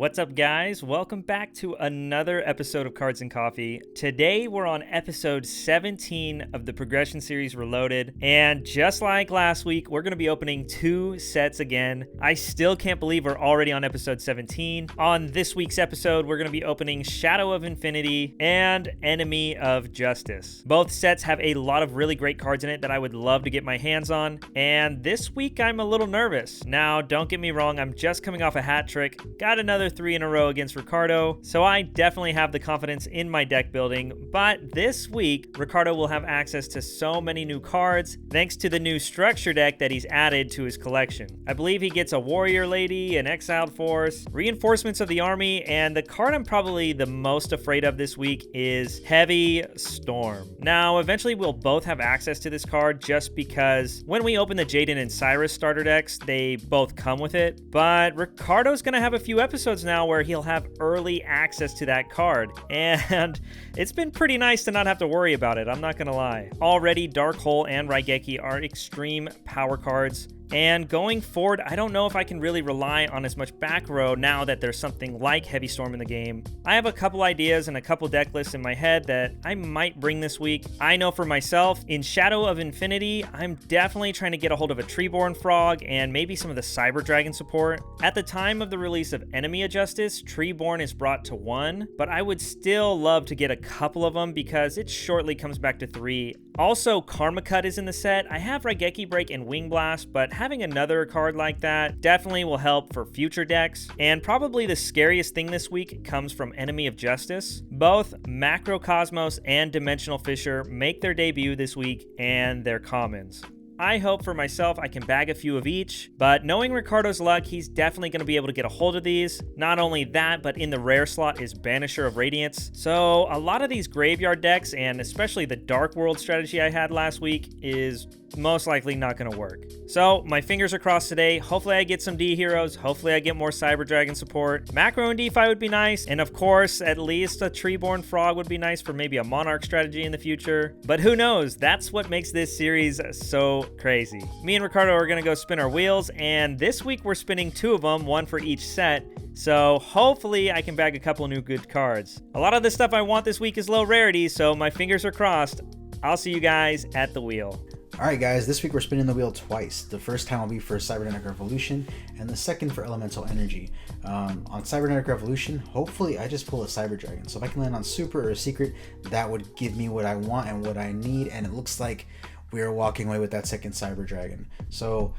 What's up, guys? Welcome back to another episode of Cards and Coffee. Today, we're on episode 17 of the Progression Series Reloaded, and just like last week, we're going to be opening two sets again. I still can't believe we're already on episode 17. On this week's episode, we're going to be opening Shadow of Infinity and Enemy of Justice. Both sets have a lot of really great cards in it that I would love to get my hands on, and this week, I'm a little nervous. Now, don't get me wrong, I'm just coming off a hat trick. Got another 3 in a row against Ricardo, so I definitely have the confidence in my deck building, but this week, Ricardo will have access to so many new cards thanks to the new structure deck that he's added to his collection. I believe he gets a Warrior Lady, an Exiled Force, reinforcements of the army, and the card I'm probably the most afraid of this week is Heavy Storm. Now, eventually we'll both have access to this card just because when we open the Jaden and Cyrus starter decks, they both come with it, but Ricardo's gonna have a few episodes now where he'll have early access to that card, and it's been pretty nice to not have to worry about it, I'm not gonna lie. Already, Dark Hole and Raigeki are extreme power cards, and going forward, I don't know if I can really rely on as much back row now that there's something like Heavy Storm in the game. I have a couple ideas and a couple deck lists in my head that I might bring this week. I know for myself, in Shadow of Infinity, I'm definitely trying to get a hold of a Treeborn Frog and maybe some of the Cyber Dragon support. At the time of the release of Enemy of Justice, Treeborn is brought to 1, but I would still love to get a couple of them because it shortly comes back to 3. Also, Karma Cut is in the set. I have Raigeki Break and Wing Blast, but having another card like that definitely will help for future decks. And probably the scariest thing this week comes from Enemy of Justice. Both Macrocosmos and Dimensional Fissure make their debut this week, and they're commons. I hope for myself I can bag a few of each, but knowing Ricardo's luck, he's definitely going to be able to get a hold of these. Not only that, but in the rare slot is Banisher of Radiance. So a lot of these graveyard decks, and especially the Dark World strategy I had last week, is most likely not going to work. So my fingers are crossed today. Hopefully I get some D heroes. Hopefully I get more Cyber Dragon support. Macro and DeFi would be nice. And of course, at least a Treeborn Frog would be nice for maybe a Monarch strategy in the future. But who knows? That's what makes this series so crazy. Me and Ricardo are going to go spin our wheels. And this week we're spinning 2 of them, 1 for each set. So hopefully I can bag a couple new good cards. A lot of the stuff I want this week is low rarity, so my fingers are crossed. I'll see you guys at the wheel. Alright guys, this week we're spinning the wheel twice. The first time will be for Cybernetic Revolution, and the second for Elemental Energy. On Cybernetic Revolution, hopefully I just pull a Cyber Dragon. So if I can land on Super or a Secret, that would give me what I want and what I need, and it looks like we are walking away with that second Cyber Dragon. So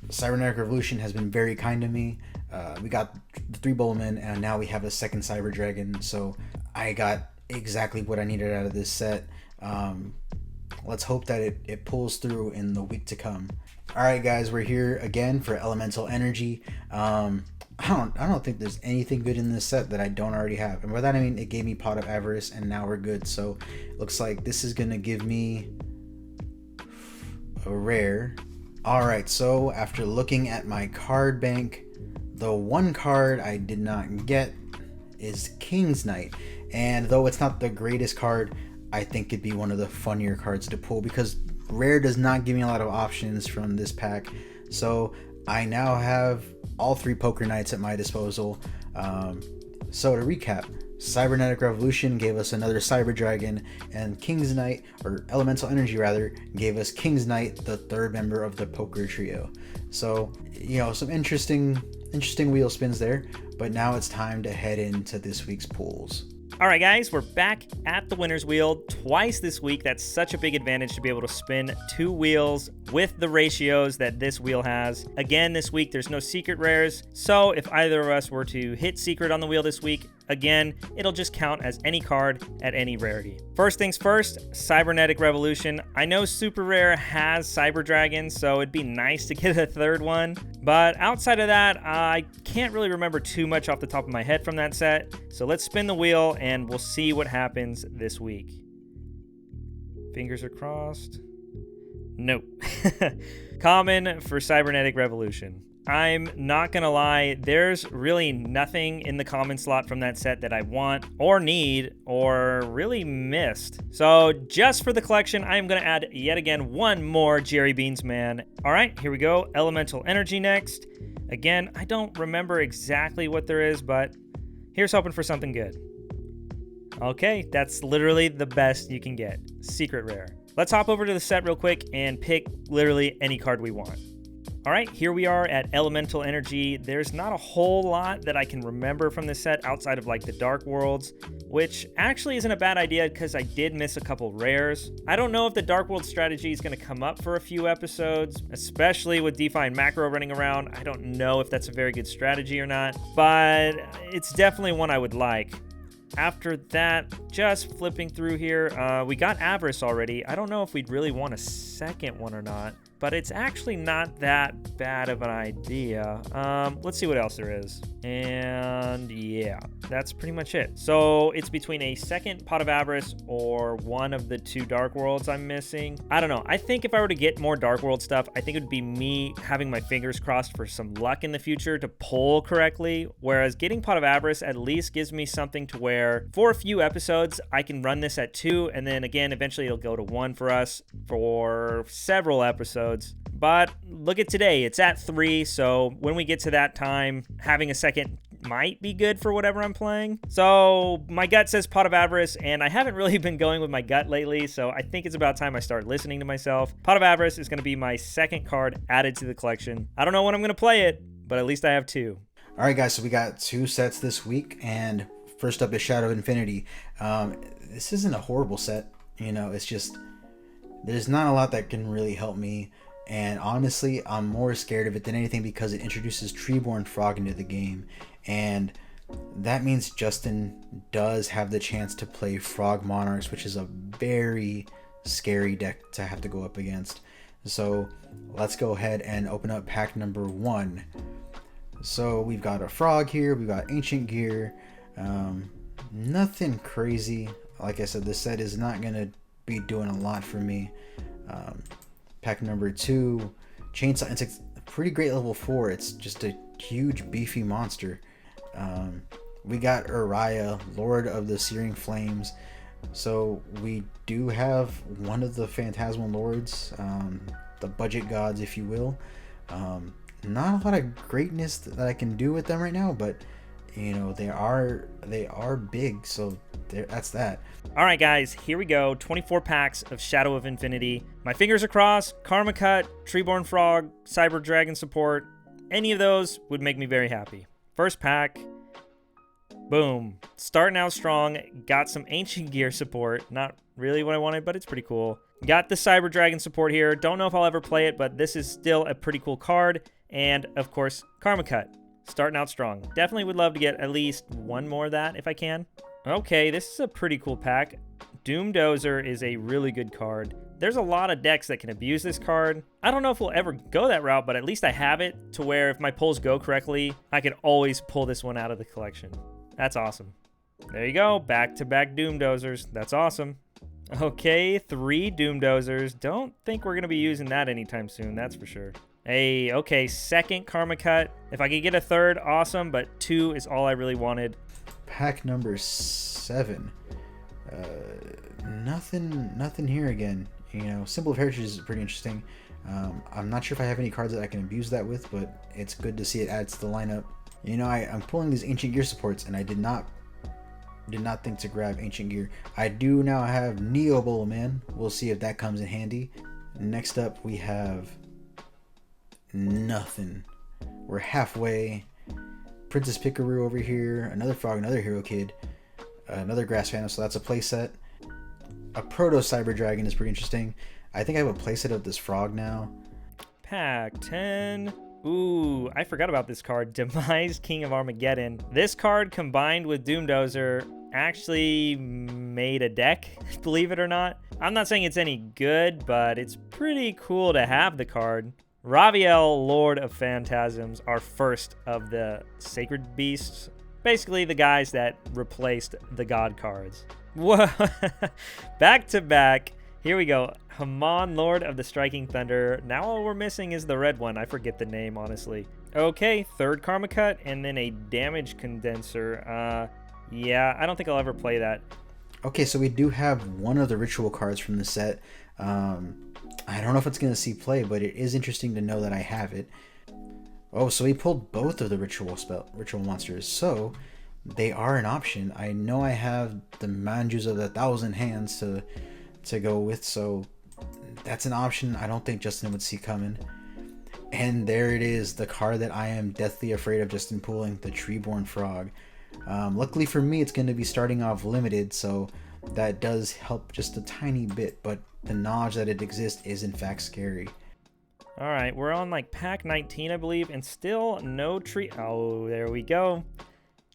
Cybernetic Revolution has been very kind to me. We got the 3 Bowman, and now we have a second Cyber Dragon, so I got exactly what I needed out of this set. Let's hope that it pulls through in the week to come. Alright guys, we're here again for Elemental Energy. I don't think there's anything good in this set that I don't already have. And by that I mean it gave me Pot of Avarice and now we're good. So looks like this is gonna give me a rare. Alright, so after looking at my card bank, the one card I did not get is King's Knight. And though it's not the greatest card, I think it'd be one of the funnier cards to pull because rare does not give me a lot of options from this pack. So I now have all 3 Poker Knights at my disposal. So to recap, Cybernetic Revolution gave us another Cyber Dragon, and King's Knight, or Elemental Energy rather, gave us King's Knight, the 3rd member of the Poker Trio. So, you know, some interesting wheel spins there, but now it's time to head into this week's pools. Alright guys, we're back at the winner's wheel twice this week. That's such a big advantage to be able to spin 2 wheels with the ratios that this wheel has. Again, this week there's no secret rares, so if either of us were to hit secret on the wheel this week, again, it'll just count as any card at any rarity. First things first, Cybernetic Revolution. I know Super Rare has Cyber Dragon, so it'd be nice to get a 3rd one. But outside of that, I can't really remember too much off the top of my head from that set. So let's spin the wheel and we'll see what happens this week. Fingers are crossed. Nope. Common for Cybernetic Revolution. I'm not gonna lie, there's really nothing in the common slot from that set that I want or need or really missed. So just for the collection, I'm gonna add yet again 1 more Jerry Beans Man. All right, here we go. Elemental Energy next. Again, I don't remember exactly what there is, but here's hoping for something good. Okay, that's literally the best you can get. Secret rare. Let's hop over to the set real quick and pick literally any card we want. All right, here we are at Elemental Energy. There's not a whole lot that I can remember from this set outside of like the Dark Worlds, which actually isn't a bad idea because I did miss a couple rares. I don't know if the Dark World strategy is going to come up for a few episodes, especially with DeFi and Macro running around. I don't know if that's a very good strategy or not, but it's definitely one I would like. After that, just flipping through here, we got Avarice already. I don't know if we'd really want a second one or not, but it's actually not that bad of an idea. Let's see what else there is. And yeah, that's pretty much it. So it's between a second Pot of Avarice or one of the two Dark Worlds I'm missing. I don't know. I think if I were to get more Dark World stuff, I think it would be me having my fingers crossed for some luck in the future to pull correctly. Whereas getting Pot of Avarice at least gives me something to where for a few episodes, I can run this at 2. And then again, eventually it'll go to 1 for us for several episodes. But look at today, it's at 3, so when we get to that time, having a second might be good for whatever I'm playing. So my gut says Pot of Avarice, and I haven't really been going with my gut lately, so I think it's about time I start listening to myself. Pot of Avarice is going to be my second card added to the collection. I don't know when I'm going to play it, but at least I have 2. All right, guys, so we got 2 sets this week, and first up is Shadow of Infinity. This isn't a horrible set, you know, it's just there's not a lot that can really help me, and honestly I'm more scared of it than anything because it introduces Treeborn Frog into the game, and that means Justin does have the chance to play Frog Monarchs, which is a very scary deck to have to go up against. So let's go ahead and open up pack number 1. So we've got a frog here, we've got Ancient Gear, nothing crazy. Like I said, this set is not gonna be doing a lot for me. Pack number 2, Chainsaw Insect, pretty great level 4. It's just a huge beefy monster. We got Uriah, Lord of the Searing Flames. So we do have one of the Phantasmal Lords, the budget gods, if you will. Not a lot of greatness that I can do with them right now, but you know, they are big, so that's that. All right, guys, here we go. 24 packs of Shadow of Infinity. My fingers are crossed. Karma Cut, Treeborn Frog, Cyber Dragon support. Any of those would make me very happy. First pack. Boom. Starting out strong. Got some Ancient Gear support. Not really what I wanted, but it's pretty cool. Got the Cyber Dragon support here. Don't know if I'll ever play it, but this is still a pretty cool card. And, of course, Karma Cut. Starting out strong. Definitely would love to get at least one more of that if I can. Okay, this is a pretty cool pack. Doom Dozer is a really good card. There's a lot of decks that can abuse this card. I don't know if we'll ever go that route, but at least I have it to where if my pulls go correctly, I can always pull this one out of the collection. That's awesome. There you go. Back-to-back Doom Dozers. That's awesome. Okay, 3 Doom Dozers. Don't think we're going to be using that anytime soon, that's for sure. Hey, okay, second Karma Cut. If I could get a third, awesome, but 2 is all I really wanted. Pack number 7. Nothing here again. You know, Symbol of Heritage is pretty interesting. I'm not sure if I have any cards that I can abuse that with, but it's good to see it add to the lineup. You know, I'm pulling these Ancient Gear supports, and I did not think to grab Ancient Gear. I do now have Neo Bowman. We'll see if that comes in handy. Next up, we have nothing. We're halfway. Princess Pickaroo over here. Another frog, another hero kid. Another grass phantom, so that's a playset. A proto Cyber Dragon is pretty interesting. I think I have a playset of this frog now. Pack 10. Ooh, I forgot about this card. Demise King of Armageddon. This card combined with Doom Dozer actually made a deck, believe it or not. I'm not saying it's any good, but it's pretty cool to have the card. Raviel, Lord of Phantasms, our first of the Sacred Beasts. Basically the guys that replaced the God cards. Whoa! Back to back. Here we go. Haman, Lord of the Striking Thunder. Now all we're missing is the red one. I forget the name, honestly. Okay, third Karma Cut, and then a Damage Condenser. Yeah, I don't think I'll ever play that. Okay, so we do have one of the ritual cards from the set. I don't know if it's going to see play, but it is interesting to know that I have it. Oh, so he pulled both of the ritual monsters. So they are an option. I know I have the Manjus of the Thousand Hands to go with, so that's an option I don't think Justin would see coming. And there it is, the card that I am deathly afraid of Justin pulling, the Treeborn Frog. Luckily for me, it's going to be starting off limited, so that does help just a tiny bit, but the knowledge that it exists is in fact scary. All right, we're on like pack 19, I believe, and still no tree. Oh, there we go.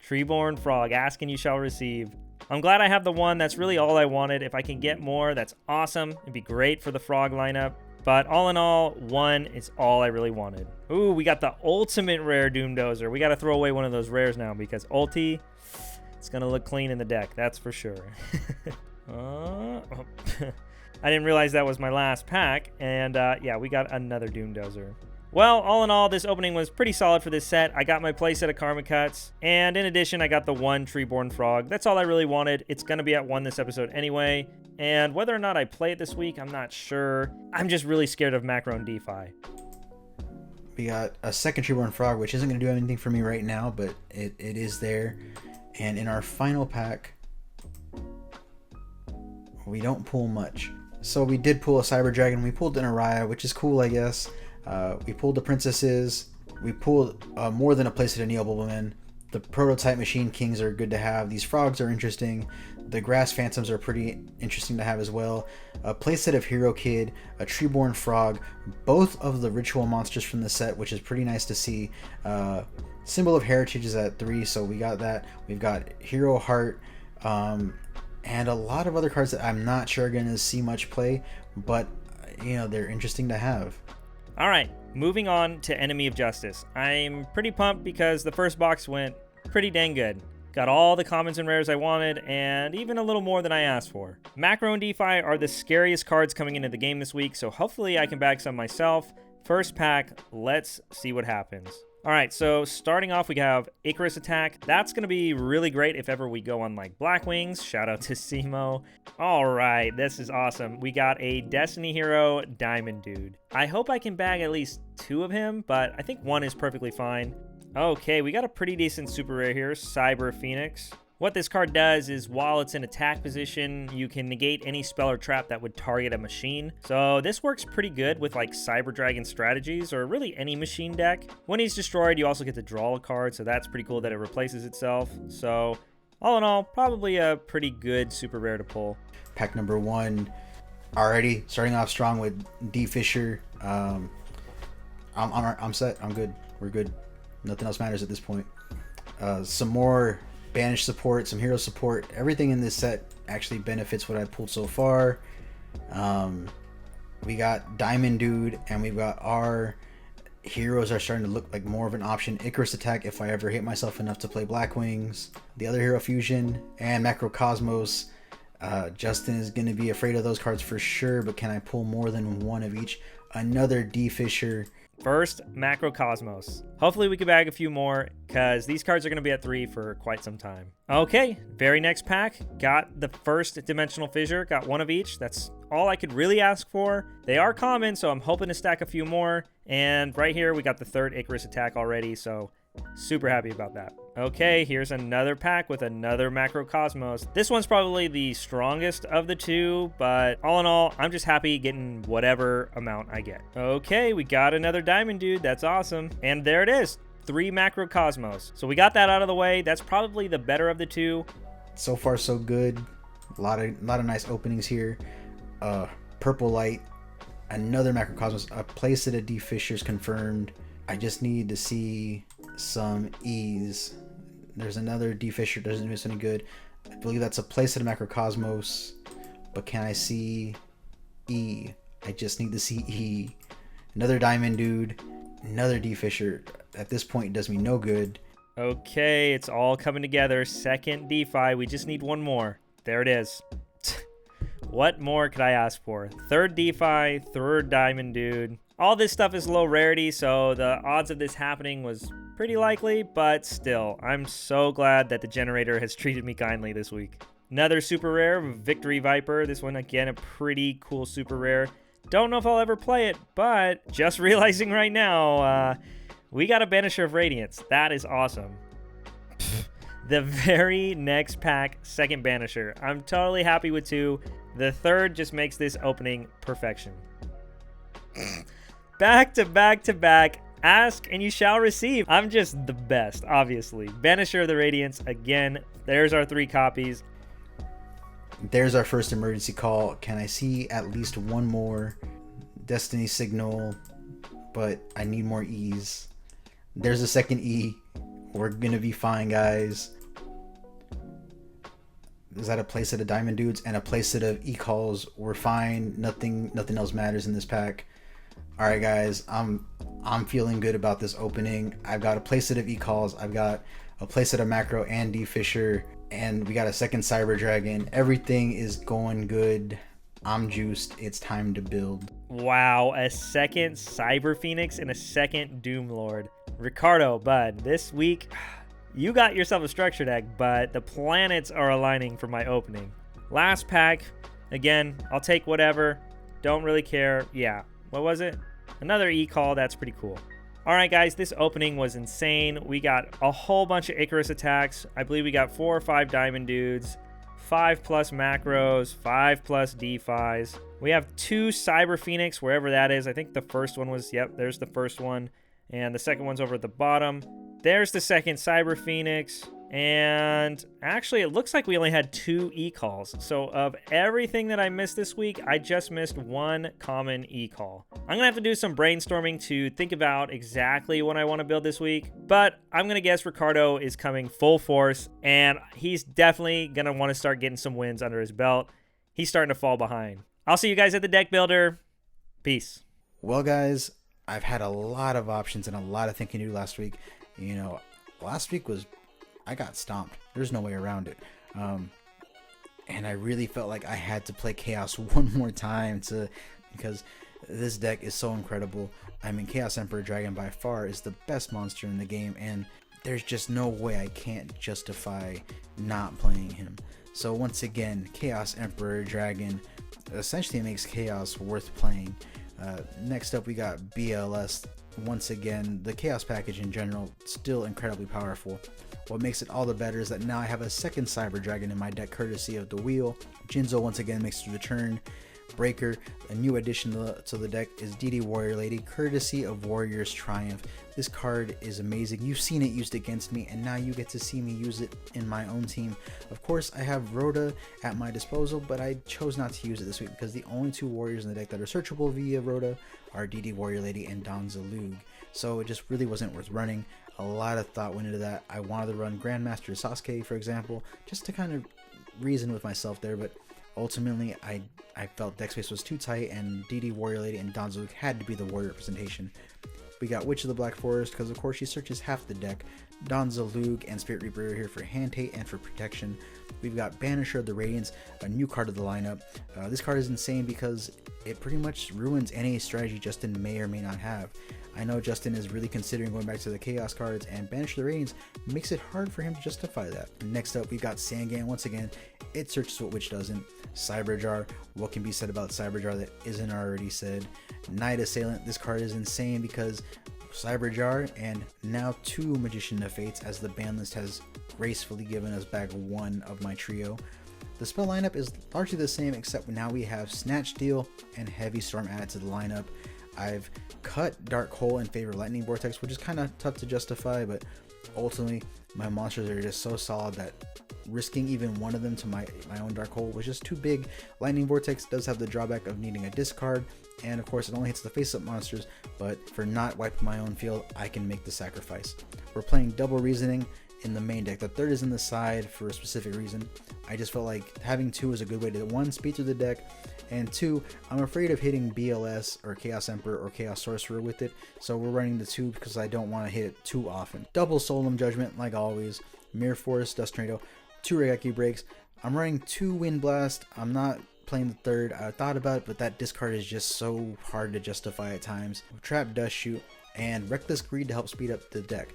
Treeborn Frog, ask and you shall receive. I'm glad I have the one. That's really all I wanted. If I can get more, that's awesome. It'd be great for the frog lineup. But all in all, one is all I really wanted. Ooh, we got the ultimate rare Doomdozer. We got to throw away one of those rares now because ulti, it's going to look clean in the deck. That's for sure. I didn't realize that was my last pack. And yeah, we got another Doomdozer. Well, all in all, this opening was pretty solid for this set. I got my playset of Karma Cuts, and in addition, I got the one Treeborn Frog. That's all I really wanted. It's going to be at 1 this episode anyway, and whether or not I play it this week, I'm not sure. I'm just really scared of Macro and DeFi. We got a second Treeborn Frog, which isn't going to do anything for me right now, but it is there. And in our final pack, we don't pull much. So we did pull a Cyber Dragon. We pulled an Araya, which is cool, I guess. We pulled the Princesses. We pulled more than a playset of Neobulbaman. The Prototype Machine Kings are good to have. These Frogs are interesting. The Grass Phantoms are pretty interesting to have as well. A playset of Hero Kid, a Treeborn Frog, both of the Ritual monsters from the set, which is pretty nice to see. Symbol of Heritage is at 3, so we got that. We've got Hero Heart, and a lot of other cards that I'm not sure are going to see much play, but you know, they're interesting to have. All right, moving on to Enemy of Justice. I'm pretty pumped because the first box went pretty dang good. Got all the commons and rares I wanted, and even a little more than I asked for. Macro and DeFi are the scariest cards coming into the game this week, so hopefully I can bag some myself. First pack, let's see what happens. All right, so starting off, we have Icarus Attack. That's going to be really great if ever we go on like Black Wings. Shout out to Cimo. All right, this is awesome. We got a Destiny Hero Diamond Dude. I hope I can bag at least 2 of him, but I think 1 is perfectly fine. Okay, we got a pretty decent super rare here, Cyber Phoenix. What this card does is while it's in attack position, you can negate any spell or trap that would target a machine. So this works pretty good with like Cyber Dragon strategies or really any machine deck. When he's destroyed, you also get to draw a card, so that's pretty cool that it replaces itself. So all in all, probably a pretty good super rare to pull. Pack number 1, already starting off strong with D Fisher. I'm set. I'm good. We're good. Nothing else matters at this point. Some more Banish support, some hero support. Everything in this set actually benefits what I pulled so far. We got Diamond Dude, and we've got our heroes are starting to look like more of an option. Icarus Attack if I ever hit myself enough to play Black Wings. The other Hero Fusion and Macrocosmos. Justin is going to be afraid of those cards for sure, but can I pull more than 1 of each? Another D Fisher. First, Macrocosmos. Hopefully we can bag a few more, because these cards are going to be at 3 for quite some time. Okay, very next pack. Got the first Dimensional Fissure. Got 1 of each. That's all I could really ask for. They are common, so I'm hoping to stack a few more. And right here, we got the 3rd Icarus Attack already, so super happy about that. Okay, here's another pack with another Macrocosmos. This one's probably the strongest of the 2, but all in all, I'm just happy getting whatever amount I get. Okay, we got another Diamond Dude. That's awesome. And there it is, 3 Macrocosmos. So we got that out of the way. That's probably the better of the 2. So far, so good. A lot of nice openings here. Purple Light, another Macrocosmos, a playset of D Fishers confirmed. I just need to see some E's. There's another D Fisher, doesn't do us any good. I believe that's a playset of Macrocosmos, but can I see E? I just need to see E. Another Diamond Dude, another D Fisher. At this point, it does me no good. Okay, it's all coming together. Second DeFi, we just need 1 more. There it is. What more could I ask for? 3rd DeFi, 3rd Diamond Dude. All this stuff is low rarity, so the odds of this happening was pretty likely, but still, I'm so glad that the generator has treated me kindly this week. Another super rare, Victory Viper. This one, again, a pretty cool super rare. Don't know if I'll ever play it, but just realizing right now, We got a Banisher of Radiance. That is awesome. The very next pack, second Banisher. I'm totally happy with 2. The third just makes this opening perfection. Back to back to back. Ask and you shall receive. I'm just the best, obviously. Banisher of the Radiance again. There's our 3 copies. There's our first emergency call. Can I see at least one more Destiny Signal? But I need more E's. There's a second E. We're gonna be fine, guys. Is that a playset of Diamond Dudes and a playset of E-Calls? We're fine. Nothing else matters in this pack. All right, guys. I'm feeling good about this opening. I've got a playset of E-Calls. I've got a playset of Macro and D Fisher, and we got a second Cyber Dragon. Everything is going good. I'm juiced. It's time to build. Wow, a second Cyber Phoenix and a second Doom Lord. Ricardo, bud, this week you got yourself a structure deck, but the planets are aligning for my opening. Last pack, again, I'll take whatever. Don't really care. Yeah, what was it? Another E-Call. That's pretty cool. All right, guys, this opening was insane. We got a whole bunch of Icarus attacks. I believe we got 4 or 5 Diamond Dudes, 5+ macros, 5+ defis. We have 2 Cyber Phoenix, wherever that is. I think the first one was, yep, there's the first one. And the second one's over at the bottom. There's the second Cyber Phoenix. And actually, it looks like we only had 2 E-Calls. So of everything that I missed this week, I just missed 1 common E-Call. I'm going to have to do some brainstorming to think about exactly what I want to build this week. But I'm going to guess Ricardo is coming full force. And he's definitely going to want to start getting some wins under his belt. He's starting to fall behind. I'll see you guys at the deck builder. Peace. Well, guys, I've had a lot of options and a lot of thinking to do last week. You know, last week I got stomped. There's no way around it. And I really felt like I had to play Chaos one more time because this deck is so incredible. I mean, Chaos Emperor Dragon by far is the best monster in the game, and there's just no way I can't justify not playing him. So once again, Chaos Emperor Dragon essentially makes Chaos worth playing. Next up, we got BLS. Once again, the Chaos package in general, still incredibly powerful. What makes it all the better is that now I have a second Cyber Dragon in my deck, courtesy of the wheel. Jinzo once again makes the return. Breaker, a new addition to the deck, is DD Warrior Lady, courtesy of Warrior's Triumph. This card is amazing. You've seen it used against me, and now you get to see me use it in my own team. Of course, I have Rhoda at my disposal, but I chose not to use it this week because the only 2 warriors in the deck that are searchable via Rhoda are DD Warrior Lady and Donzaloog. So it just really wasn't worth running. A lot of thought went into that. I wanted to run Grandmaster Sasuke, for example, just to kind of reason with myself there, but ultimately I felt deck space was too tight, and DD Warrior Lady and Donzaloog had to be the warrior representation. We got Witch of the Black Forest because of course she searches half the deck. Donzaloog and Spirit Reaper are here for hand hate and for protection. We've got Banisher of the Radiance, a new card of the lineup. This card is insane because it pretty much ruins any strategy Justin may or may not have. I know Justin is really considering going back to the Chaos cards, and Banish the Radiance makes it hard for him to justify that. Next up, we got Sangan. Once again, it searches what Witch doesn't. Cyberjar, what can be said about Cyberjar that isn't already said? Night Assailant, this card is insane because Cyberjar and now 2 Magician of Fates, as the ban list has gracefully given us back 1 of my trio. The spell lineup is largely the same, except now we have Snatch Steal and Heavy Storm added to the lineup. I've cut Dark Hole in favor of Lightning Vortex, which is kind of tough to justify, but ultimately my monsters are just so solid that risking even one of them to my own Dark Hole was just too big. Lightning Vortex does have the drawback of needing a discard, and of course it only hits the face-up monsters, but for not wiping my own field, I can make the sacrifice. We're playing Double Reasoning in the main deck. The third is in the side for a specific reason. I just felt like having 2 is a good way to, 1, speed through the deck, and 2, I'm afraid of hitting BLS or Chaos Emperor or Chaos Sorcerer with it, so we're running the 2 because I don't want to hit it too often. Double Solemn Judgment, like always. Mirror Force, Dust Tornado, 2 Regeki Breaks. I'm running 2 Wind Blast. I'm not playing the third. I thought about it, but that discard is just so hard to justify at times. Trap Dust Shoot and Reckless Greed to help speed up the deck.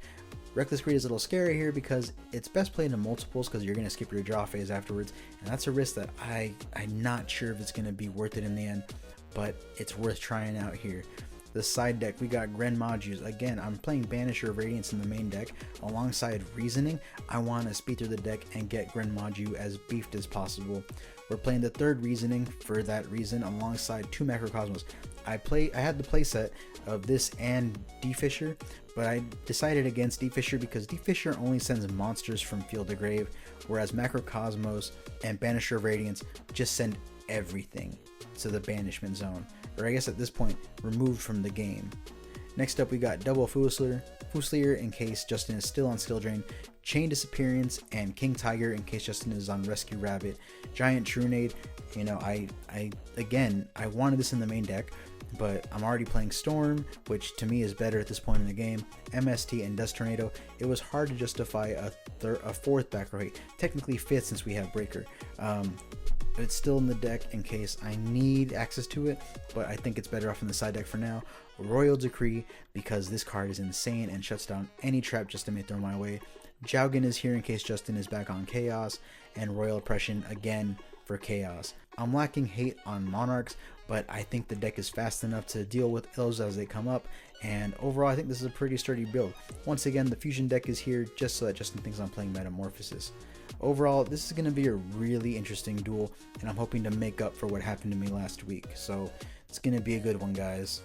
Reckless Greed is a little scary here because it's best played in multiples because you're going to skip your draw phase afterwards, and that's a risk that I'm not sure if it's going to be worth it in the end, but it's worth trying out here. The side deck, we got Gren Majus. Again, I'm playing Banisher of Radiance in the main deck. Alongside Reasoning, I want to speed through the deck and get Gren Maju as beefed as possible. We're playing the third Reasoning for that reason alongside 2 Macrocosmos. I had the playset of this and D-Fisher, but I decided against D-Fisher because D-Fisher only sends monsters from field to grave, whereas Macrocosmos and Banisher of Radiance just send everything to the banishment zone, or I guess at this point removed from the game. Next up, we got Double Fusilier in case Justin is still on Skill Drain, Chain Disappearance, and King Tiger in case Justin is on Rescue Rabbit. Giant Trunade, you know, I wanted this in the main deck, but I'm already playing Storm, which to me is better at this point in the game. MST and Dust Tornado. It was hard to justify a fourth back row hate, technically fifth since we have Breaker. It's still in the deck in case I need access to it, but I think it's better off in the side deck for now. Royal Decree, because this card is insane and shuts down any trap Justin may throw my way. Jowgen is here in case Justin is back on Chaos, and Royal Oppression again for Chaos. I'm lacking hate on Monarchs, but I think the deck is fast enough to deal with those as they come up, and overall I think this is a pretty sturdy build. Once again, the Fusion deck is here just so that Justin thinks I'm playing Metamorphosis. Overall, this is going to be a really interesting duel, and I'm hoping to make up for what happened to me last week, so it's going to be a good one, guys.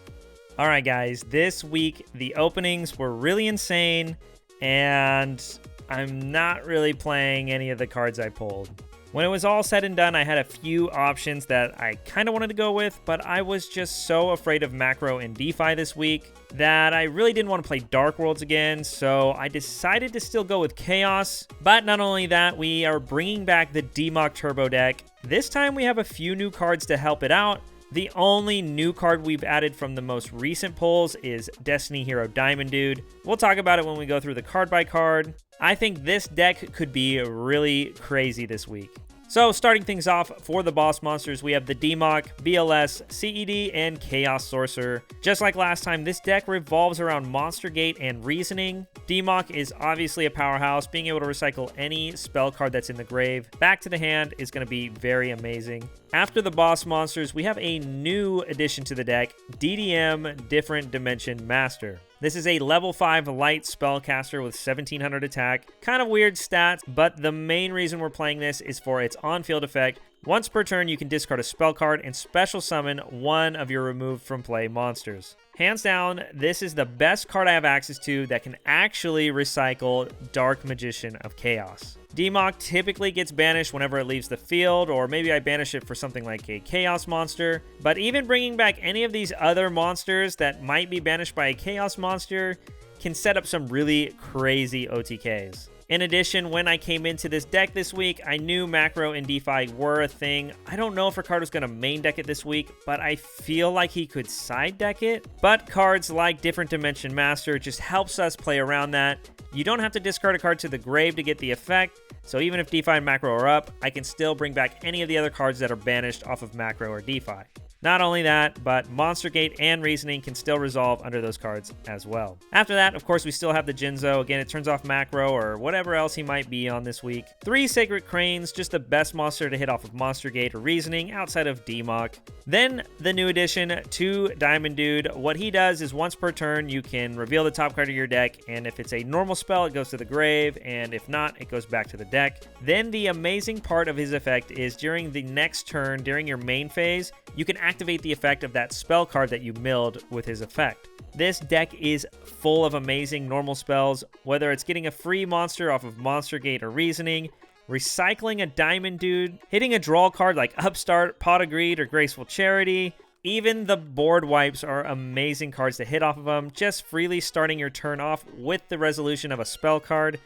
Alright guys, this week the openings were really insane, and I'm not really playing any of the cards I pulled. When it was all said and done, I had a few options that I kind of wanted to go with, but I was just so afraid of macro and DeFi this week that I really didn't want to play Dark Worlds again, so I decided to still go with Chaos. But not only that, we are bringing back the DMOC Turbo deck. This time we have a few new cards to help it out. The only new card we've added from the most recent pulls is Destiny Hero Diamond Dude. We'll talk about it when we go through the card by card. I think this deck could be really crazy this week. So starting things off for the boss monsters, we have the DMOC, BLS, CED, and Chaos Sorcerer. Just like last time, this deck revolves around Monster Gate and Reasoning. DMOC is obviously a powerhouse. Being able to recycle any spell card that's in the grave back to the hand is going to be very amazing. After the boss monsters, we have a new addition to the deck, DDM Different Dimension Master. This is a level 5 light spellcaster with 1700 attack. Kind of weird stats, but the main reason we're playing this is for its on-field effect. Once per turn, you can discard a spell card and special summon one of your removed from play monsters. Hands down, this is the best card I have access to that can actually recycle Dark Magician of Chaos. DMOC typically gets banished whenever it leaves the field, or maybe I banish it for something like a Chaos monster. But even bringing back any of these other monsters that might be banished by a Chaos monster can set up some really crazy OTKs. In addition, when I came into this deck this week, I knew Macro and DeFi were a thing. I don't know if Ricardo's going to main deck it this week, but I feel like he could side deck it. But cards like Different Dimension Master just helps us play around that. You don't have to discard a card to the grave to get the effect, so even if DeFi and Macro are up, I can still bring back any of the other cards that are banished off of Macro or DeFi. Not only that, but Monster Gate and Reasoning can still resolve under those cards as well. After that, of course, we still have the Jinzo. Again, it turns off Macro or whatever else he might be on this week. 3 Sacred Cranes, just the best monster to hit off of Monster Gate or Reasoning outside of DMOC. Then the new addition to Diamond Dude. What he does is once per turn, you can reveal the top card of your deck, and if it's a normal spell, it goes to the grave, and if not, it goes back to the deck. Then the amazing part of his effect is during the next turn, during your main phase, you can activate the effect of that spell card that you milled with his effect. This deck is full of amazing normal spells, whether it's getting a free monster off of Monster Gate or Reasoning, recycling a Diamond Dude, hitting a draw card like Upstart, Pot of Greed, or Graceful Charity. Even the board wipes are amazing cards to hit off of them, just freely starting your turn off with the resolution of a spell card.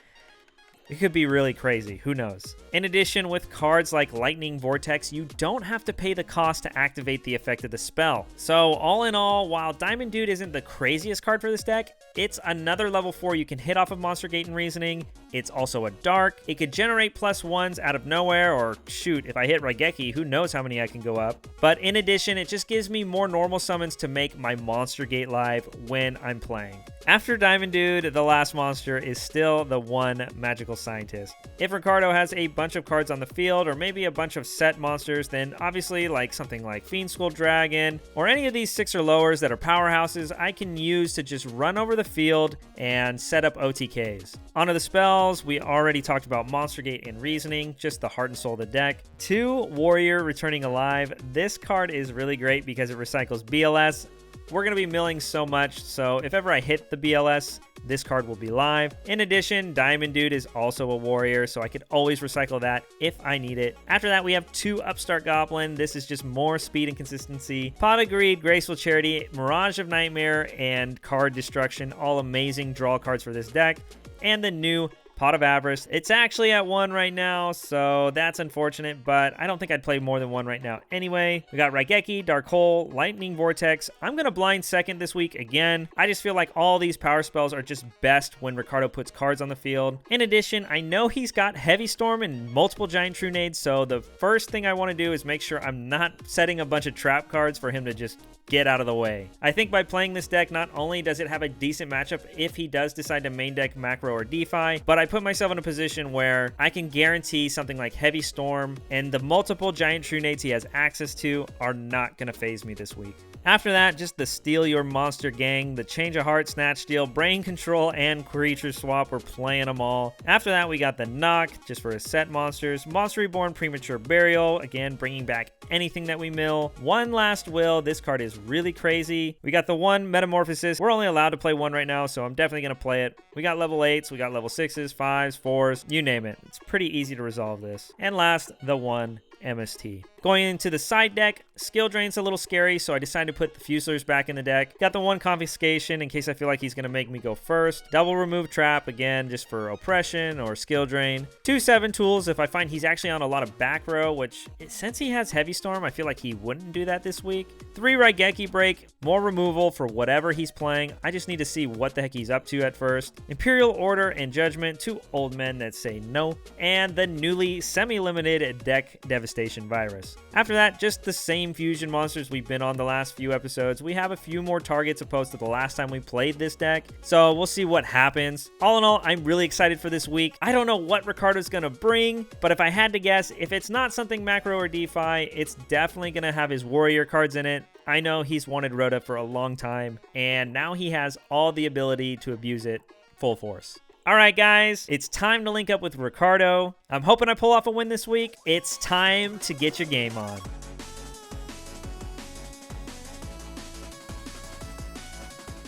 It could be really crazy, who knows. In addition, with cards like Lightning Vortex, you don't have to pay the cost to activate the effect of the spell. So all in all, while Diamond Dude isn't the craziest card for this deck, it's another level 4 you can hit off of Monster Gate and Reasoning. It's also a dark. It could generate +1s out of nowhere, or shoot, if I hit Raigeki, who knows how many I can go up. But in addition, it just gives me more normal summons to make my monster gate live when I'm playing. After Diamond Dude, the last monster is still the one magical scientist. If Ricardo has a bunch of cards on the field, or maybe a bunch of set monsters, then obviously like something like Fiend School Dragon, or any of these 6 or lowers that are powerhouses, I can use to just run over the field and set up OTKs. Onto the spells, we already talked about Monster Gate and Reasoning, just the heart and soul of the deck. 2, Warrior Returning Alive. This card is really great because it recycles BLS. We're going to be milling so much, so if ever I hit the BLS, this card will be live. In addition, Diamond Dude is also a warrior, so I could always recycle that if I need it. After that, we have 2 Upstart Goblin. This is just more speed and consistency. Pot of Greed, Graceful Charity, Mirage of Nightmare, and Card Destruction. All amazing draw cards for this deck. And the new Pot of Avarice. It's actually at 1 right now, so that's unfortunate, but I don't think I'd play more than 1 right now anyway. We got Raigeki, Dark Hole, Lightning Vortex. I'm going to blind second this week again. I just feel like all these power spells are just best when Ricardo puts cards on the field. In addition, I know he's got Heavy Storm and multiple Giant Trunades, so the first thing I want to do is make sure I'm not setting a bunch of trap cards for him to just get out of the way. I think by playing this deck, not only does it have a decent matchup if he does decide to main deck Macro or DeFi, but I put myself in a position where I can guarantee something like Heavy Storm and the multiple Giant Trunades he has access to are not going to phase me this week. After that, just the Steal Your Monster gang, the Change of Heart, Snatch Steal, Brain Control, and Creature Swap. We're playing them all. After that, we got the Knock, just for his set monsters. Monster Reborn, Premature Burial, again, bringing back anything that we mill. One Last Will, this card is really crazy. We got the 1 Metamorphosis. We're only allowed to play 1 right now, so I'm definitely going to play it. We got level 8s, we got level 6s, 5s, 4s, you name it. It's pretty easy to resolve this. And last, the 1 MST. Going into the side deck, Skill Drain's a little scary, so I decided to put the Fuselers back in the deck. Got the 1 Confiscation in case I feel like he's going to make me go first. Double Remove Trap, again, just for Oppression or Skill Drain. 2 7 Tools if I find he's actually on a lot of back row, which since he has Heavy Storm, I feel like he wouldn't do that this week. 3 Raigeki Break, more removal for whatever he's playing. I just need to see what the heck he's up to at first. Imperial Order and Judgment, 2 Old Men that say no. And the newly semi-limited deck Devastation Virus. After that, just the same fusion monsters we've been on the last few episodes. We have a few more targets opposed to the last time we played this deck, so we'll see what happens. All in all, I'm really excited for this week. I don't know what Ricardo's gonna bring, but if I had to guess, if it's not something Macro or DeFi, it's definitely gonna have his warrior cards in it. I know he's wanted Rhoda for a long time, and now he has all the ability to abuse it full force. All right, guys, it's time to link up with Ricardo. I'm hoping I pull off a win this week. It's time to get your game on.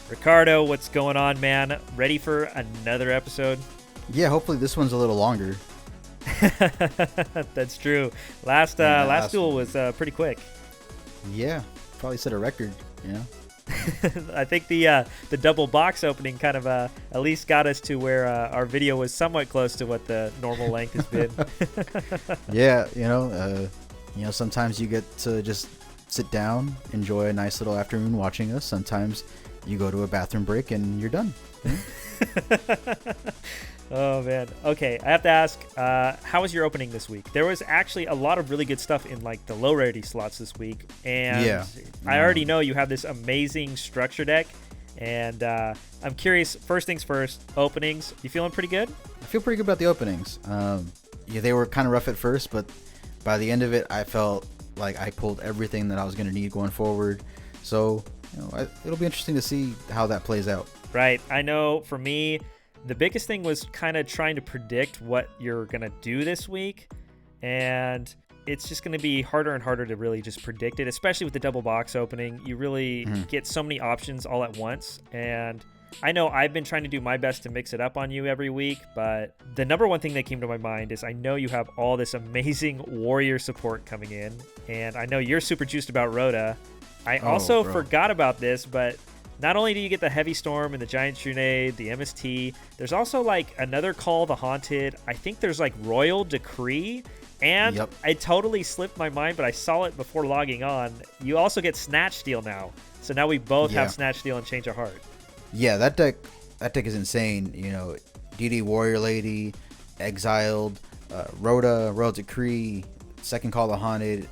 Ricardo, what's going on, man? Ready for another episode? Yeah, hopefully this one's a little longer. That's true. Last duel was pretty quick. Yeah, probably set a record, you know? I think the double box opening kind of at least got us to where our video was somewhat close to what the normal length has been. Yeah, you know, sometimes you get to just sit down, enjoy a nice little afternoon watching us. Sometimes you go to a bathroom break and you're done. Oh man. Okay, I have to ask, how was your opening this week? There was actually a lot of really good stuff in like the low rarity slots this week, and yeah, I already know you have this amazing structure deck, and I'm curious. First things first, openings. You feeling pretty good? I feel pretty good about the openings. Yeah, they were kind of rough at first, but by the end of it, I felt like I pulled everything that I was going to need going forward. So, you know, it'll be interesting to see how that plays out. Right. I know for me, the biggest thing was kind of trying to predict what you're going to do this week. And it's just going to be harder and harder to really just predict it, especially with the double box opening. You really get so many options all at once. And I know I've been trying to do my best to mix it up on you every week, but the number one thing that came to my mind is I know you have all this amazing warrior support coming in. And I know you're super juiced about Rhoda. I also forgot about this, but not only do you get the Heavy Storm and the Giant Trunade, the MST, there's also like another Call the Haunted. I think there's like Royal Decree, and I totally slipped my mind, but I saw it before logging on. You also get Snatch Steal now. So now we both have Snatch Steal and Change of Heart. Yeah, that deck is insane. You know, DD Warrior Lady, Exiled, Rhoda, Royal Decree, Second Call the Haunted.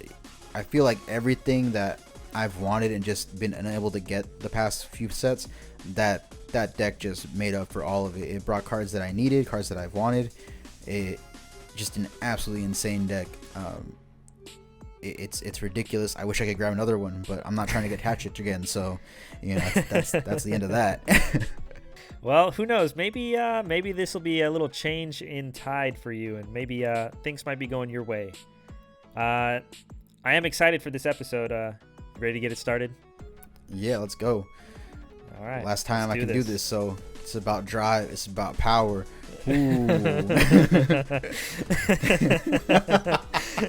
I feel like everything that I've wanted and just been unable to get the past few sets, that deck just made up for all of it. It brought cards that I needed, cards that I've wanted. It just an absolutely insane deck. It's ridiculous. I wish I could grab another one, but I'm not trying to get Hatchet again. So, that's the end of that. Well, who knows? Maybe this will be a little change in tide for you, and maybe things might be going your way. I am excited for this episode. Ready to get it started? Yeah, let's go. All right. Last time I could do this, so it's about drive. It's about power. Ooh.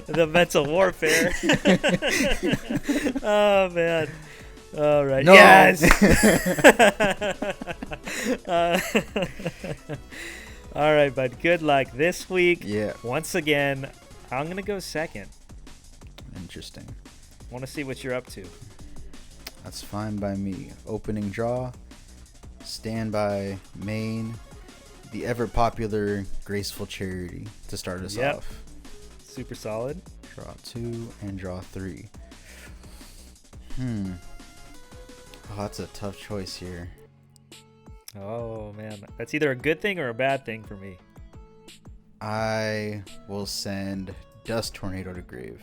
The mental warfare. Oh man. All right. No. Yes. All right, bud. Good luck this week. Yeah. Once again, I'm gonna go second. Interesting. Want to see what you're up to. That's fine by me. Opening draw. Standby. Main. The ever popular Graceful Charity to start us off. Super solid. Draw 2 and draw 3. Oh, that's a tough choice here. Oh man, that's either a good thing or a bad thing for me. I will send Dust Tornado to grave.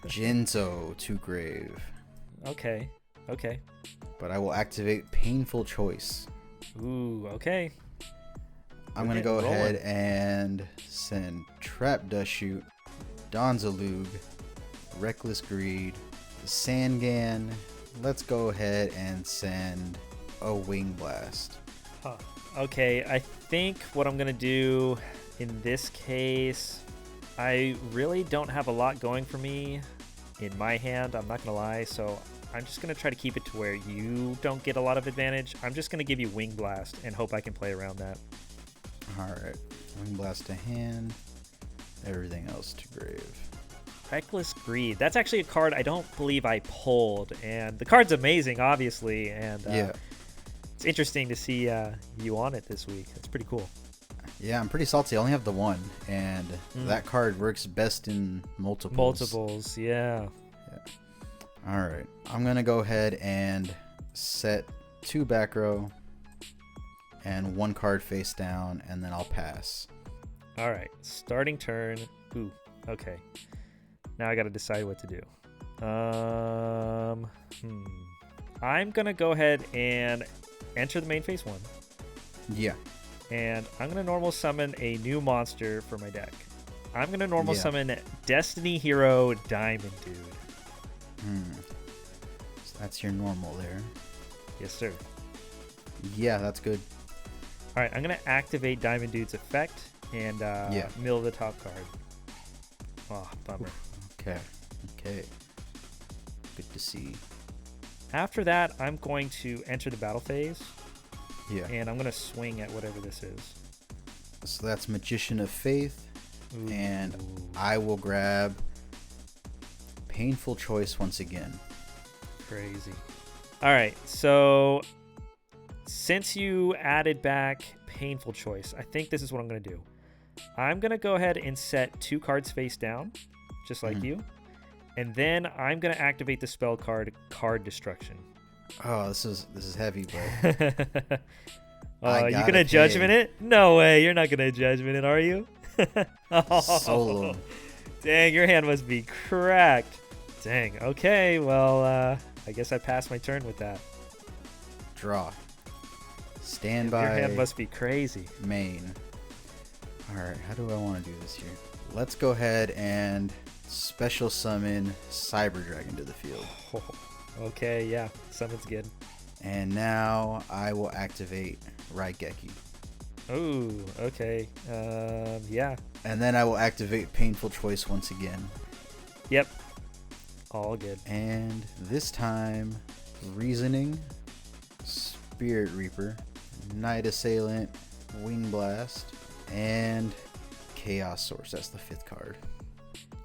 Jinzo to grave. Okay. But I will activate Painful Choice. Ooh, okay. I'm going to go ahead and send Trap Dust Shoot, Donzalug, Reckless Greed, Sangan. Let's go ahead and send a Wing Blast. Huh. Okay, I think what I'm going to do in this case, I really don't have a lot going for me in my hand, I'm not going to lie, so I'm just going to try to keep it to where you don't get a lot of advantage. I'm just going to give you Wing Blast and hope I can play around that. Alright, Wing Blast to hand, everything else to grave. Reckless Greed. That's actually a card I don't believe I pulled, and the card's amazing, obviously, and it's interesting to see you on it this week. It's pretty cool. Yeah, I'm pretty salty. I only have the one, and that card works best in multiples. Multiples, yeah. Alright, I'm going to go ahead and set 2 back row and 1 card face down, and then I'll pass. Alright, starting turn. Ooh, okay. Now I got to decide what to do. I'm going to go ahead and enter the main phase 1. Yeah. And I'm going to normal summon a new monster for my deck. I'm going to normal summon Destiny Hero Diamond Dude. So that's your normal there. Yes, sir. Yeah, that's good. All right, I'm going to activate Diamond Dude's effect and mill the top card. Oh, bummer. Okay. Good to see. After that, I'm going to enter the battle phase. Yeah. And I'm going to swing at whatever this is. So that's Magician of Faith. Ooh. And I will grab Painful Choice once again. Crazy. All right, so since you added back Painful Choice, I think this is what I'm going to do. I'm going to go ahead and set 2 cards face down, just like you. And then I'm going to activate the spell card, Card Destruction. Oh, this is heavy, bro. You going to judgment it? No way. You're not going to judgment it, are you? Solo. Dang, your hand must be cracked. Dang. Okay, well, I guess I passed my turn with that. Draw. Standby. Your hand must be crazy. Main. All right, how do I want to do this here? Let's go ahead and special summon Cyber Dragon to the field. Okay, yeah. Summon's good. And now I will activate Raigeki. Oh, okay. Yeah. And then I will activate Painful Choice once again. Yep. All good. And this time, Reasoning, Spirit Reaper, Night Assailant, Wing Blast, and Chaos Source. That's the 5th card.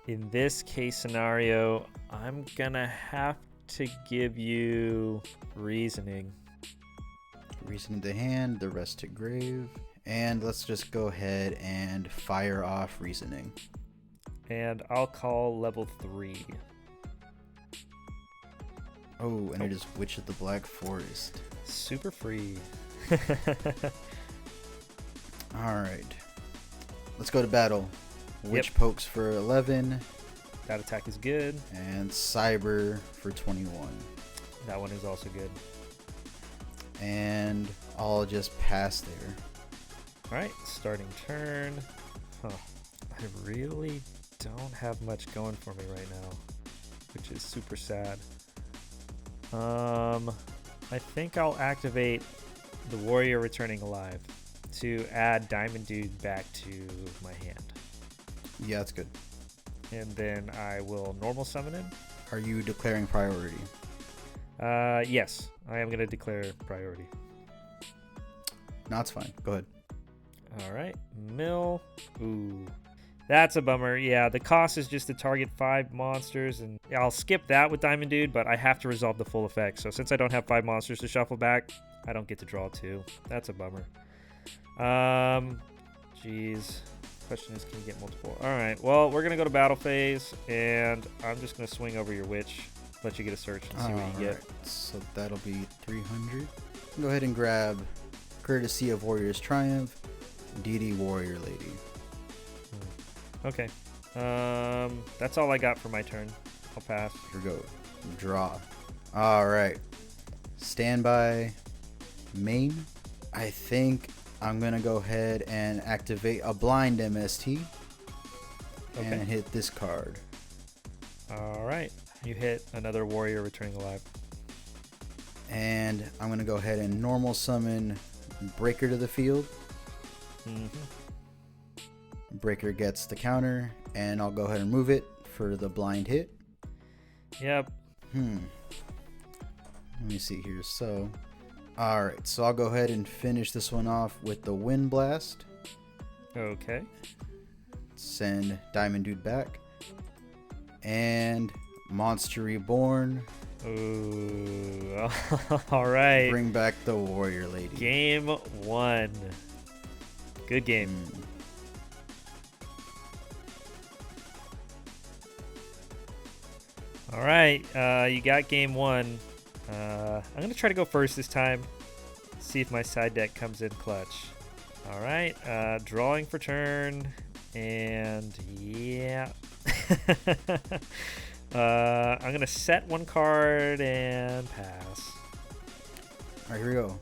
In this case scenario, I'm gonna have to give you Reasoning. Reasoning to hand, the rest to grave. And let's just go ahead and fire off Reasoning. And I'll call level 3. Oh, and it is Witch of the Black Forest. Super free. Alright. Let's go to battle. Witch Yep. pokes for 11. That attack is good. And Cyber for 21. That one is also good. And I'll just pass there. Alright, starting turn. Huh. I really don't have much going for me right now, which is super sad. I think I'll activate the Warrior Returning Alive to add Diamond Dude back to my hand. Yeah, that's good. And then I will normal summon him. Are you declaring priority? Yes, I am going to declare priority. No, it's fine. Go ahead. All right, mill. Ooh, that's a bummer. Yeah, the cost is just to target 5 monsters, and I'll skip that with Diamond Dude, but I have to resolve the full effect. So since I don't have 5 monsters to shuffle back, I don't get to draw 2. That's a bummer. Jeez. Question is, can you get multiple? All right. Well, we're gonna go to battle phase, and I'm just gonna swing over your witch, let you get a search, and see what you get. Alright, so that'll be 300. Go ahead and grab Courtesy of Warrior's Triumph, DD Warrior Lady. Okay. That's all I got for my turn. I'll pass. Here we go. Draw. Alright. Standby. Main. I think I'm going to go ahead and activate a blind MST. Okay. And hit this card. All right. You hit another Warrior Returning Alive. And I'm going to go ahead and normal summon Breaker to the field. Mm-hmm. Breaker gets the counter, and I'll go ahead and move it for the blind hit. Yep. Let me see here. So, alright, so I'll go ahead and finish this one off with the Wind Blast. Okay. Send Diamond Dude back. And Monster Reborn. Ooh. All right. Bring back the Warrior Lady. Game 1. Good game. All right. You got game 1. I'm going to try to go first this time. See if my side deck comes in clutch. All right. Drawing for turn. And yeah. I'm going to set 1 card and pass. Alright, here we go.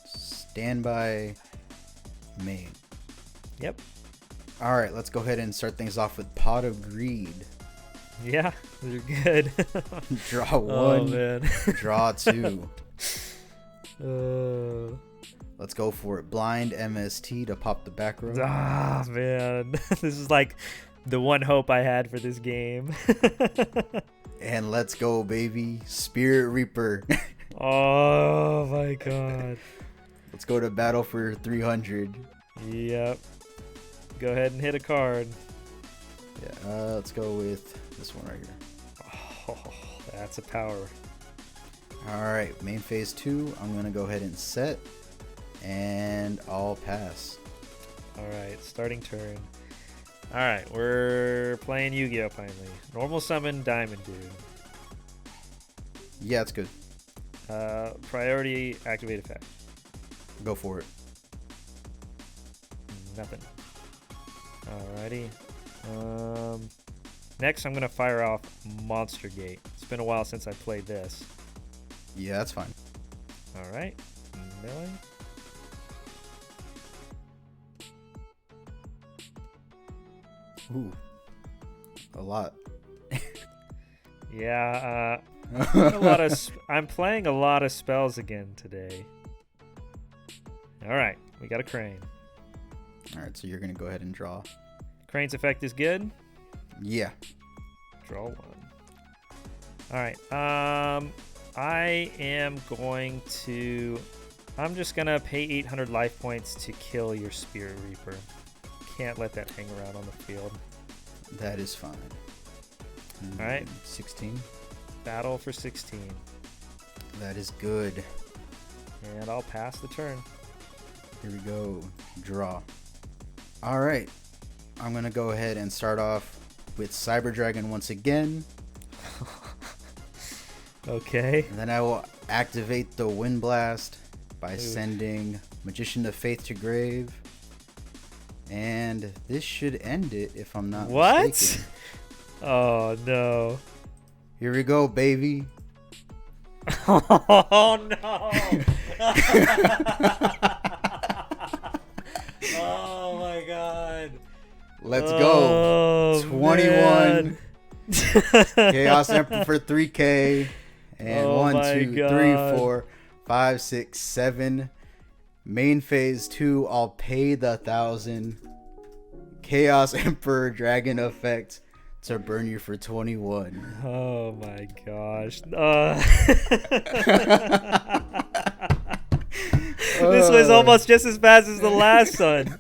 Standby main. Yep. Alright, let's go ahead and start things off with Pot of Greed. Yeah, they're good. Draw 1. Oh, man. Draw 2. Uh, Let's go for it. Blind MST to pop the back row. man. This is like the one hope I had for this game. And let's go, baby. Spirit Reaper. Oh, my God. Let's go to battle for 300. Yep. Go ahead and hit a card. Yeah, let's go with this one right here. Oh, that's a power. Alright, main phase 2. I'm going to go ahead and set. And I'll pass. All right, starting turn. All right, we're playing Yu-Gi-Oh! Finally. Normal summon Diamond Dude. Yeah, it's good. Priority activate effect. Go for it. Nothing. Alrighty. Next, I'm going to fire off Monster Gate. It's been a while since I played this. Yeah, that's fine. All right. Milling. Ooh. A lot. Yeah, I'm playing a lot of spells again today. All right, we got a Crane. Alright, so you're going to go ahead and draw. Crane's effect is good. Yeah. Draw 1. All right. I am going to... I'm just going to pay 800 life points to kill your Spirit Reaper. Can't let that hang around on the field. That is fine. All right. 16. Battle for 16. That is good. And I'll pass the turn. Here we go. Draw. All right. I'm going to go ahead and start off with Cyber Dragon once again. Okay. And then I will activate the Wind Blast by sending Magician of Faith to grave. And this should end it if I'm not mistaken. Oh, no. Here we go, baby. Oh, no. Oh, my God. Let's go. 21. Chaos Emperor for 3K. And 1, 2, 3, 4, 5, 6, 7. Main phase 2. I'll pay the 1,000. Chaos Emperor Dragon effect to burn you for 21. Oh my gosh. This was almost just as fast as the last one.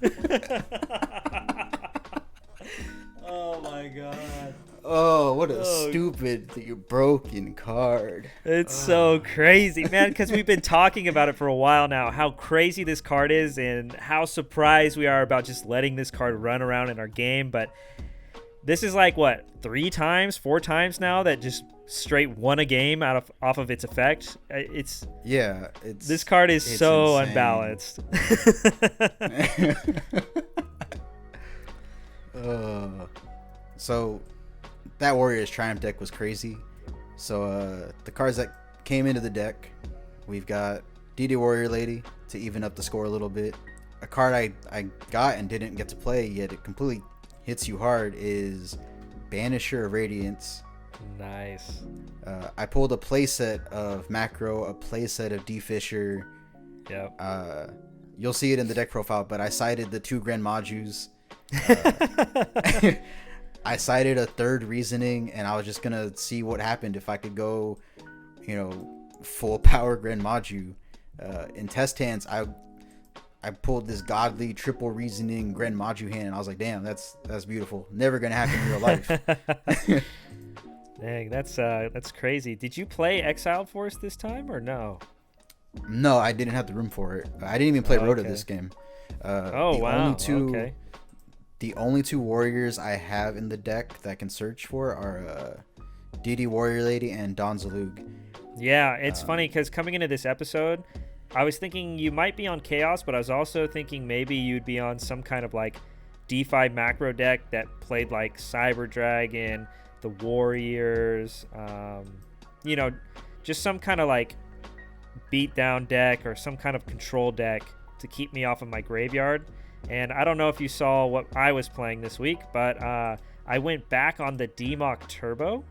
Oh my god. Oh, what a stupid, broken card. It's so crazy, man, because we've been talking about it for a while now, how crazy this card is and how surprised we are about just letting this card run around in our game. But this is like, what, 4 times now that just straight won a game off of its effect. This card is so insane. Unbalanced. So that Warriors Triumph deck was crazy. So the cards that came into the deck, we've got DD Warrior Lady to even up the score a little bit. A card I got and didn't get to play, yet it completely hits you hard, is Banisher of Radiance. Nice. I pulled a playset of Macro, a playset of D-Fisher. Yep. You'll see it in the deck profile, but I cited the 2 Grand Majus. I cited a 3rd Reasoning, and I was just gonna see what happened if I could go, full power Grand Maju. In test hands, I pulled this godly triple Reasoning Grand Maju hand, and I was like, damn, that's beautiful. Never gonna happen in real life. Dang, that's crazy. Did you play Exiled Force this time or no? No, I didn't have the room for it. I didn't even play Rhoda this game. Wow. The only 2 warriors I have in the deck that I can search for are DD Warrior Lady and Don Zalug. Yeah, it's funny because coming into this episode, I was thinking you might be on Chaos, but I was also thinking maybe you'd be on some kind of like DeFi macro deck that played like Cyber Dragon, the Warriors, just some kind of like beatdown deck or some kind of control deck to keep me off of my graveyard. And I don't know if you saw what I was playing this week, but I went back on the DMOC Turbo.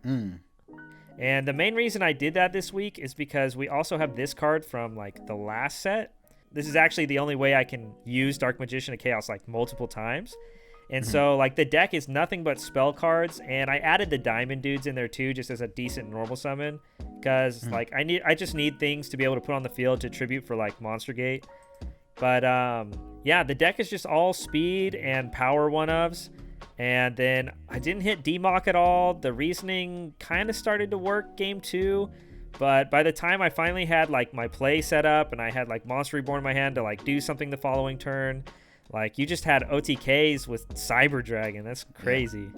And the main reason I did that this week is because we also have this card from like the last set. This is actually the only way I can use Dark Magician of Chaos like multiple times. And so like the deck is nothing but spell cards, and I added the diamond dudes in there too just as a decent normal summon because like I just need things to be able to put on the field to tribute for like Monster Gate. But yeah, the deck is just all speed and power 1-ofs. And then I didn't hit DMOC at all. The Reasoning kind of started to work game 2. But by the time I finally had like my play set up and I had like Monster Reborn in my hand to like do something the following turn, like you just had OTKs with Cyber Dragon. That's crazy.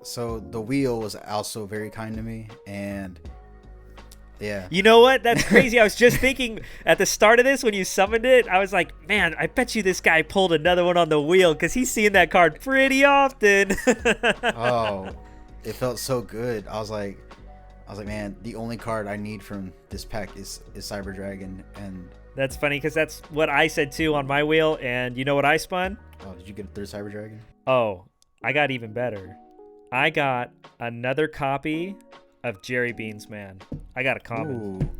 So the wheel was also very kind to me, and yeah. You know what? That's crazy. I was just thinking at the start of this when you summoned it, I was like, man, I bet you this guy pulled another one on the wheel because he's seeing that card pretty often. Oh, it felt so good. I was like, man, the only card I need from this pack is Cyber Dragon. And that's funny because that's what I said too on my wheel. And you know what I spun? Oh, did you get a 3rd Cyber Dragon? Oh, I got even better. I got another copy of Jerry Beans Man. I got a common.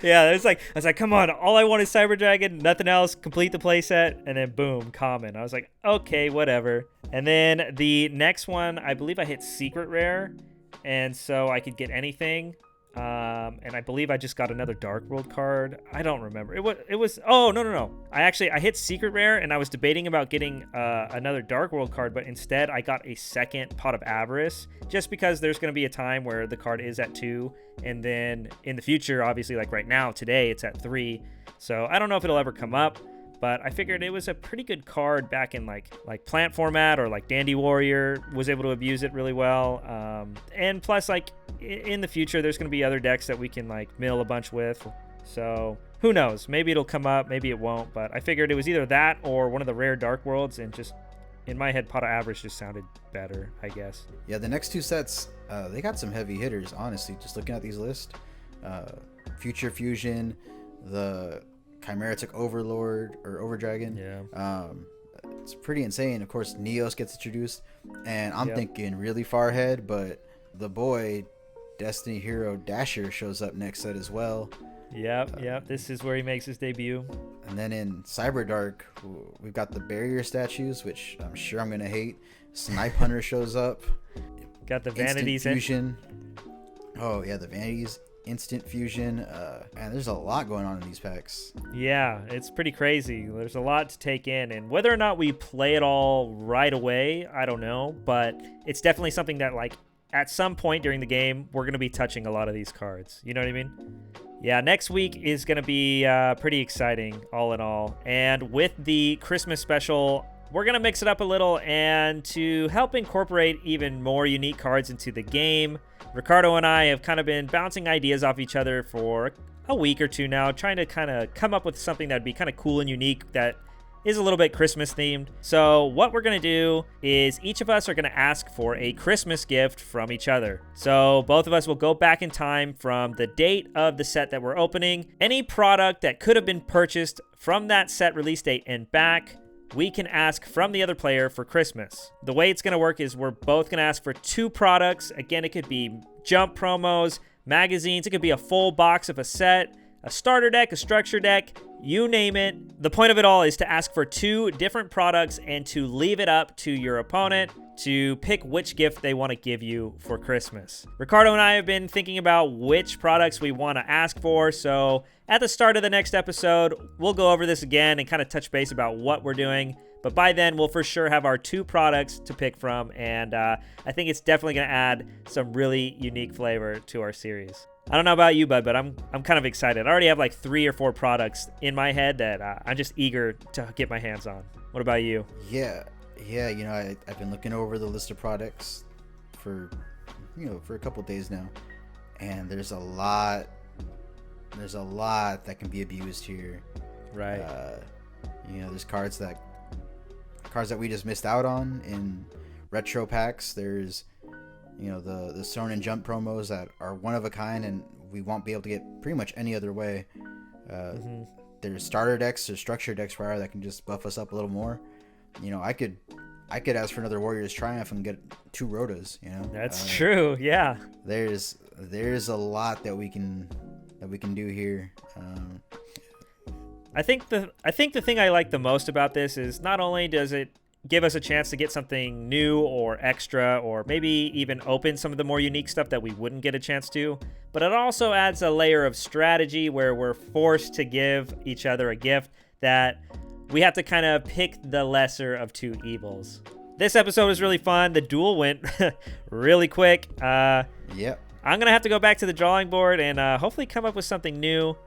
Yeah, I was like, come on, all I want is Cyber Dragon, nothing else, complete the playset, and then boom, common. I was like, okay, whatever. And then the next one, I believe I hit Secret Rare, and so I could get anything. And I believe I just got another Dark World card. I don't remember. It was oh, no. I hit Secret Rare, and I was debating about getting another Dark World card, but instead I got a second Pot of Avarice, just because there's going to be a time where the card is at 2, and then in the future, obviously, like right now, today, it's at 3. So I don't know if it'll ever come up, but I figured it was a pretty good card back in like plant format, or like Dandy Warrior was able to abuse it really well. And plus, like in the future, there's going to be other decks that we can like mill a bunch with. So who knows? Maybe it'll come up, maybe it won't. But I figured it was either that or one of the rare Dark Worlds, and just in my head, Pot of Avarice just sounded better, I guess. Yeah, the next 2 sets, they got some heavy hitters, honestly. Just looking at these lists, Future Fusion, the Chimeritic Overlord or Overdragon. Yeah. It's pretty insane. Of course, Neos gets introduced, and I'm thinking really far ahead, but the boy Destiny Hero Dasher shows up next set as well. Yep. This is where he makes his debut. And then in Cyberdark, we've got the Barrier statues, which I'm sure I'm gonna hate. Snipe Hunter shows up. Got the Vanities Fusion. Oh yeah, the Vanities. Instant Fusion, and there's a lot going on in these packs. Yeah, it's pretty crazy. There's a lot to take in, and whether or not we play it all right away, I don't know, but it's definitely something that, like, at some point during the game, we're going to be touching a lot of these cards. You know what I mean? Yeah, next week is going to be pretty exciting, all in all. And with the Christmas special, we're going to mix it up a little, and to help incorporate even more unique cards into the game, Ricardo and I have kind of been bouncing ideas off each other for a week or two now, trying to kind of come up with something that'd be kind of cool and unique that is a little bit Christmas themed. So what we're going to do is each of us are going to ask for a Christmas gift from each other. So both of us will go back in time from the date of the set that we're opening. Any product that could have been purchased from that set release date and back, we can ask from the other player for Christmas. The way it's going to work is we're both going to ask for 2 products. Again, it could be jump promos, magazines, it could be a full box of a set, a starter deck, a structure deck, you name it. The point of it all is to ask for 2 different products and to leave it up to your opponent to pick which gift they want to give you for Christmas. Ricardo and I have been thinking about which products we want to ask for, so at the start of the next episode, we'll go over this again and kind of touch base about what we're doing. But by then, we'll for sure have our 2 products to pick from, and I think it's definitely going to add some really unique flavor to our series. I don't know about you, bud, but I'm kind of excited. I already have like 3 or 4 products in my head that I'm just eager to get my hands on. What about you? Yeah, you know, I've been looking over the list of products for a couple days now, and there's a lot that can be abused here. Right. There's cards that we just missed out on in retro packs. There's the Soren and Jump promos that are one of a kind, and we won't be able to get pretty much any other way. There's starter decks or structure decks prior that can just buff us up a little more. I could ask for another Warriors Triumph and get 2 Rotas. That's true. Yeah. There's a lot that we can do here. I think the thing I like the most about this is not only does it give us a chance to get something new or extra, or maybe even open some of the more unique stuff that we wouldn't get a chance to, but it also adds a layer of strategy where we're forced to give each other a gift that we have to kind of pick the lesser of 2 evils. This episode was really fun. The duel went really quick. Yep. I'm going to have to go back to the drawing board and hopefully come up with something new.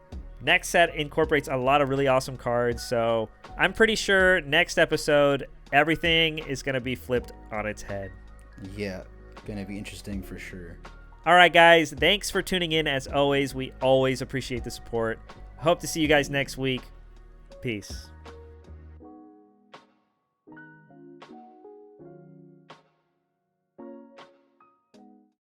Next set incorporates a lot of really awesome cards, so I'm pretty sure next episode, everything is going to be flipped on its head. Yeah, going to be interesting for sure. All right, guys, thanks for tuning in as always. We always appreciate the support. Hope to see you guys next week. Peace.